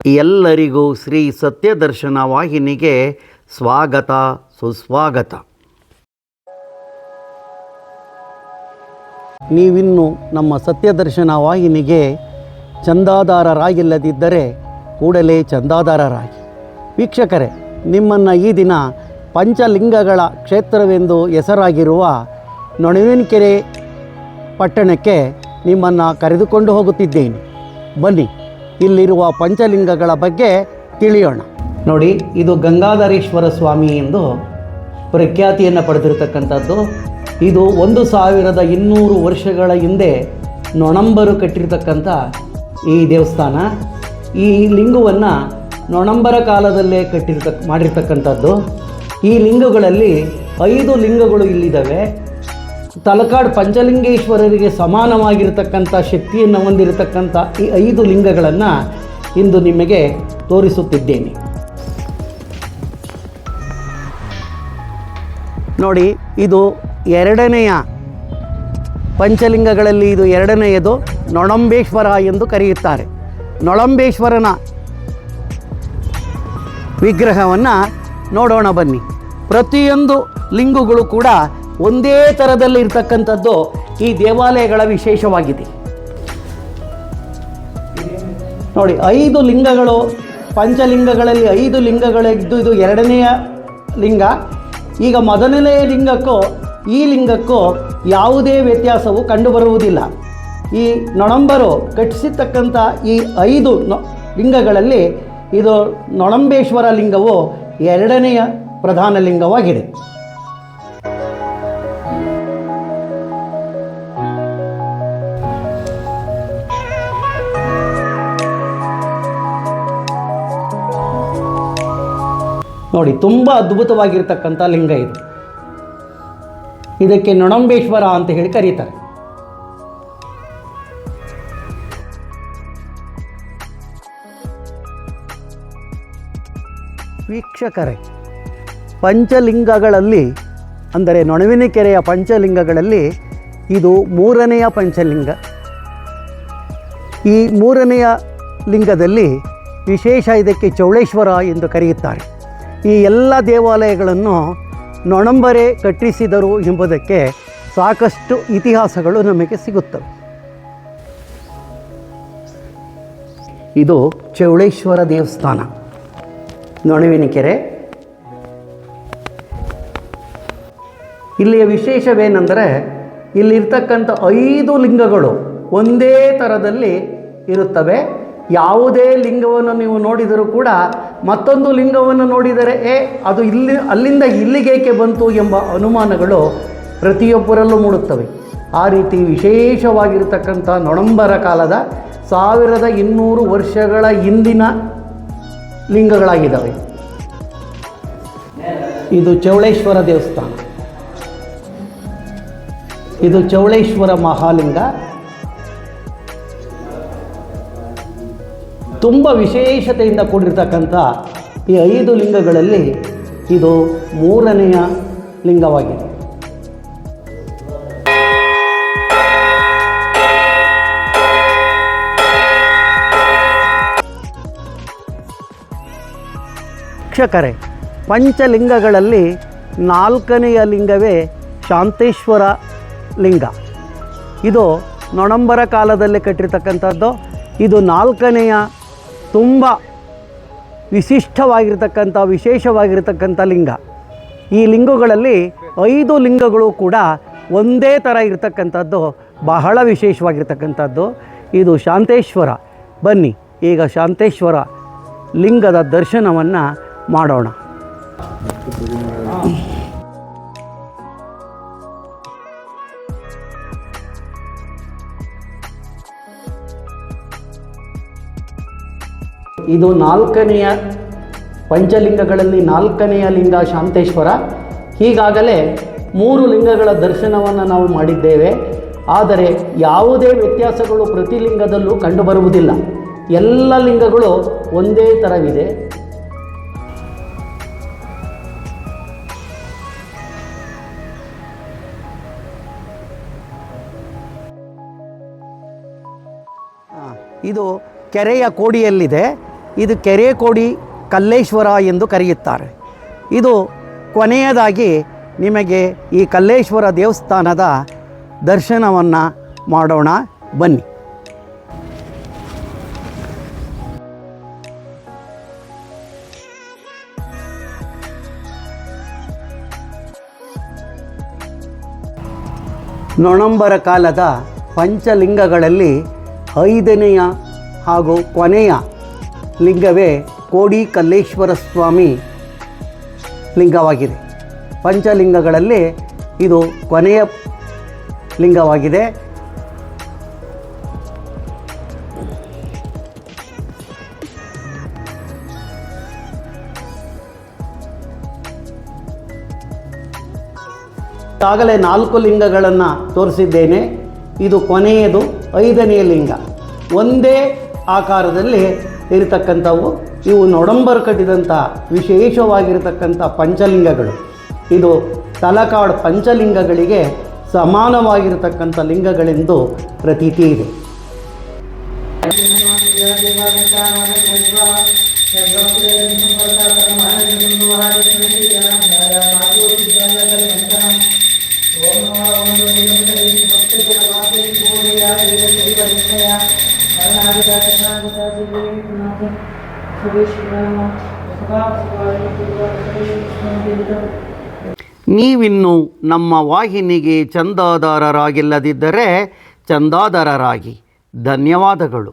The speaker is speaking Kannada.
ಎಲ್ಲರಿಗೂ ಶ್ರೀ ಸತ್ಯದರ್ಶನ ವಾಹಿನಿಗೆ ಸ್ವಾಗತ ಸುಸ್ವಾಗತ. ನೀವಿನ್ನು ನಮ್ಮ ಸತ್ಯದರ್ಶನ ವಾಹಿನಿಗೆ ಚಂದಾದಾರರಾಗಿಲ್ಲದಿದ್ದರೆ ಕೂಡಲೇ ಚಂದಾದಾರರಾಗಿ. ವೀಕ್ಷಕರೇ, ನಿಮ್ಮನ್ನು ಈ ದಿನ ಪಂಚಲಿಂಗಗಳ ಕ್ಷೇತ್ರವೆಂದು ಹೆಸರಾಗಿರುವ ನೊಣವಿನಕೆರೆ ಪಟ್ಟಣಕ್ಕೆ ನಿಮ್ಮನ್ನು ಕರೆದುಕೊಂಡು ಹೋಗುತ್ತಿದ್ದೇನೆ. ಬನ್ನಿ, ಇಲ್ಲಿರುವ ಪಂಚಲಿಂಗಗಳ ಬಗ್ಗೆ ತಿಳಿಯೋಣ. ನೋಡಿ, ಇದು ಗಂಗಾಧರೇಶ್ವರ ಸ್ವಾಮಿ ಎಂದು ಪ್ರಖ್ಯಾತಿಯನ್ನು ಪಡೆದಿರತಕ್ಕಂಥದ್ದು. ಇದು 1200 ವರ್ಷಗಳ ಹಿಂದೆ ನೊಣಂಬರು ಕಟ್ಟಿರ್ತಕ್ಕಂಥ ಈ ದೇವಸ್ಥಾನ. ಈ ಲಿಂಗವನ್ನು ನೊಣಂಬರ ಕಾಲದಲ್ಲೇ ಮಾಡಿರ್ತಕ್ಕಂಥದ್ದು. ಈ ಲಿಂಗಗಳಲ್ಲಿ 5 ಲಿಂಗಗಳು ಇಲ್ಲಿದ್ದಾವೆ. ತಲಕಾಡು ಪಂಚಲಿಂಗೇಶ್ವರರಿಗೆ ಸಮಾನವಾಗಿರ್ತಕ್ಕಂಥ ಶಕ್ತಿಯನ್ನು ಹೊಂದಿರತಕ್ಕಂಥ ಈ 5 ಲಿಂಗಗಳನ್ನು ಇಂದು ನಿಮಗೆ ತೋರಿಸುತ್ತಿದ್ದೇನೆ. ನೋಡಿ, ಇದು ಎರಡನೆಯ ಪಂಚಲಿಂಗಗಳಲ್ಲಿ ಇದು ಎರಡನೆಯದು. ನೊಣಂಬೇಶ್ವರ ಎಂದು ಕರೆಯುತ್ತಾರೆ. ನೊಣಂಬೇಶ್ವರನ ವಿಗ್ರಹವನ್ನು ನೋಡೋಣ ಬನ್ನಿ. ಪ್ರತಿಯೊಂದು ಲಿಂಗಗಳು ಕೂಡ ಒಂದೇ ಥರದಲ್ಲಿ ಇರ್ತಕ್ಕಂಥದ್ದು ಈ ದೇವಾಲಯಗಳ ವಿಶೇಷವಾಗಿದೆ. ನೋಡಿ, 5 ಲಿಂಗಗಳು, ಪಂಚಲಿಂಗಗಳಲ್ಲಿ 5 ಲಿಂಗಗಳಿದ್ದು ಇದು ಎರಡನೆಯ ಲಿಂಗ. ಈಗ ಮೊದಲನೆಯ ಲಿಂಗಕ್ಕೂ ಈ ಲಿಂಗಕ್ಕೂ ಯಾವುದೇ ವ್ಯತ್ಯಾಸವು ಕಂಡುಬರುವುದಿಲ್ಲ. ಈ ನೊಣಂಬರು ಕಟ್ಟಿಸಿರ್ತಕ್ಕಂಥ ಈ 5 ಲಿಂಗಗಳಲ್ಲಿ ಇದು ನೊಣಂಬೇಶ್ವರ ಲಿಂಗವು ಎರಡನೆಯ ಪ್ರಧಾನ ಲಿಂಗವಾಗಿದೆ. ನೋಡಿ, ತುಂಬ ಅದ್ಭುತವಾಗಿರ್ತಕ್ಕಂಥ ಲಿಂಗ ಇದು. ಇದಕ್ಕೆ ನೊಣಂಬೇಶ್ವರ ಅಂತ ಹೇಳಿ ಕರೀತಾರೆ. ವೀಕ್ಷಕರೇ, ಪಂಚಲಿಂಗಗಳಲ್ಲಿ ಅಂದರೆ ನೊಣವಿನಕೆರೆಯ ಪಂಚಲಿಂಗಗಳಲ್ಲಿ ಇದು 3ನೆಯ ಪಂಚಲಿಂಗ. ಈ 3ನೆಯ ಲಿಂಗದಲ್ಲಿ ವಿಶೇಷ ಇದಕ್ಕೆ ಚೌಳೇಶ್ವರ ಎಂದು ಕರೆಯುತ್ತಾರೆ. ಈ ಎಲ್ಲ ದೇವಾಲಯಗಳನ್ನು ನೊಣಂಬರೇ ಕಟ್ಟಿಸಿದರು ಎಂಬುದಕ್ಕೆ ಸಾಕಷ್ಟು ಇತಿಹಾಸಗಳು ನಮಗೆ ಸಿಗುತ್ತವೆ. ಇದು ಚೌಳೇಶ್ವರ ದೇವಸ್ಥಾನ, ನೊಣವಿನಕೆರೆ. ಇಲ್ಲಿಯ ವಿಶೇಷವೇನೆಂದರೆ ಇಲ್ಲಿರ್ತಕ್ಕಂಥ 5 ಲಿಂಗಗಳು ಒಂದೇ ಥರದಲ್ಲಿ ಇರುತ್ತವೆ. ಯಾವುದೇ ಲಿಂಗವನ್ನು ನೀವು ನೋಡಿದರೂ ಕೂಡ ಮತ್ತೊಂದು ಲಿಂಗವನ್ನು ನೋಡಿದರೆ ಅದು ಅಲ್ಲಿಂದ ಇಲ್ಲಿಗೇಕೆ ಬಂತು ಎಂಬ ಅನುಮಾನಗಳು ಪ್ರತಿಯೊಬ್ಬರಲ್ಲೂ ಮೂಡುತ್ತವೆ. ಆ ರೀತಿ ವಿಶೇಷವಾಗಿರ್ತಕ್ಕಂಥ ನೊಣಂಬರ ಕಾಲದ 1200 ವರ್ಷಗಳ ಹಿಂದಿನ ಲಿಂಗಗಳಾಗಿದ್ದಾವೆ. ಇದು ಚೌಳೇಶ್ವರ ದೇವಸ್ಥಾನ. ಇದು ಚೌಳೇಶ್ವರ ಮಹಾಲಿಂಗ. ತುಂಬ ವಿಶೇಷತೆಯಿಂದ ಕೂಡಿರ್ತಕ್ಕಂಥ ಈ 5 ಲಿಂಗಗಳಲ್ಲಿ ಇದು 3ನೆಯ ಲಿಂಗವಾಗಿದೆ. ವೀಕ್ಷಕರೇ, ಪಂಚಲಿಂಗಗಳಲ್ಲಿ 4ನೆಯ ಲಿಂಗವೇ ಶಾಂತೇಶ್ವರ ಲಿಂಗ. ಇದು ನೊಣಂಬರ ಕಾಲದಲ್ಲೇ ಕಟ್ಟಿರ್ತಕ್ಕಂಥದ್ದು. ಇದು 4ನೆಯ ತುಂಬ ವಿಶಿಷ್ಟವಾಗಿರ್ತಕ್ಕಂಥ ವಿಶೇಷವಾಗಿರ್ತಕ್ಕಂಥ ಲಿಂಗ. ಈ ಲಿಂಗಗಳಲ್ಲಿ 5 ಲಿಂಗಗಳು ಕೂಡ ಒಂದೇ ಥರ ಇರತಕ್ಕಂಥದ್ದು ಬಹಳ ವಿಶೇಷವಾಗಿರ್ತಕ್ಕಂಥದ್ದು. ಇದು ಶಾಂತೇಶ್ವರ. ಬನ್ನಿ, ಈಗ ಶಾಂತೇಶ್ವರ ಲಿಂಗದ ದರ್ಶನವನ್ನು ಮಾಡೋಣ. ಇದು 4ನೆಯ ಪಂಚಲಿಂಗಗಳಲ್ಲಿ 4ನೆಯ ಲಿಂಗ ಶಾಂತೇಶ್ವರ. ಈಗಾಗಲೇ 3 ಲಿಂಗಗಳ ದರ್ಶನವನ್ನು ನಾವು ಮಾಡಿದ್ದೇವೆ. ಆದರೆ ಯಾವುದೇ ವ್ಯತ್ಯಾಸಗಳು ಪ್ರತಿ ಲಿಂಗದಲ್ಲೂ ಕಂಡುಬರುವುದಿಲ್ಲ. ಎಲ್ಲ ಲಿಂಗಗಳು ಒಂದೇ ಥರವಿದೆ. ಇದು ಕೆರೆಯ ಕೋಡಿಯಲ್ಲಿದೆ. ಇದು ಕೆರೆಕೋಡಿ ಕಲ್ಲೇಶ್ವರ ಎಂದು ಕರೆಯುತ್ತಾರೆ. ಇದು ಕೊನೆಯದಾಗಿ ನಿಮಗೆ ಈ ಕಲ್ಲೇಶ್ವರ ದೇವಸ್ಥಾನದ ದರ್ಶನವನ್ನು ಮಾಡೋಣ ಬನ್ನಿ. ನೊಣಂಬರ ಕಾಲದ ಪಂಚಲಿಂಗಗಳಲ್ಲಿ 5ನೆಯ ಹಾಗೂ ಕೊನೆಯ ಲಿಂಗವೇ ಕೋಡಿ ಕಲ್ಲೇಶ್ವರ ಸ್ವಾಮಿ ಲಿಂಗವಾಗಿದೆ. ಪಂಚಲಿಂಗಗಳಲ್ಲಿ ಇದು ಕೊನೆಯ ಲಿಂಗವಾಗಿದೆ. ಈಗಾಗಲೇ 4 ಲಿಂಗಗಳನ್ನು ತೋರಿಸಿದ್ದೇನೆ. ಇದು ಕೊನೆಯದು 5ನೆಯ ಲಿಂಗ. ಒಂದೇ ಆಕಾರದಲ್ಲಿ ಇರತಕ್ಕಂಥವು ಇವು ನೊಡಂಬರು ಕಟ್ಟಿದಂಥ ವಿಶೇಷವಾಗಿರತಕ್ಕಂಥ ಪಂಚಲಿಂಗಗಳು. ಇದು ತಲಕಾಡು ಪಂಚಲಿಂಗಗಳಿಗೆ ಸಮಾನವಾಗಿರತಕ್ಕಂಥ ಲಿಂಗಗಳೆಂದು ಪ್ರತೀತಿ ಇದೆ. ನೀವಿನ್ನು ನಮ್ಮ ವಾಹಿನಿಗೆ ಚಂದಾದಾರರಾಗಿಲ್ಲದಿದ್ದರೆ ಚಂದಾದಾರರಾಗಿ. ಧನ್ಯವಾದಗಳು.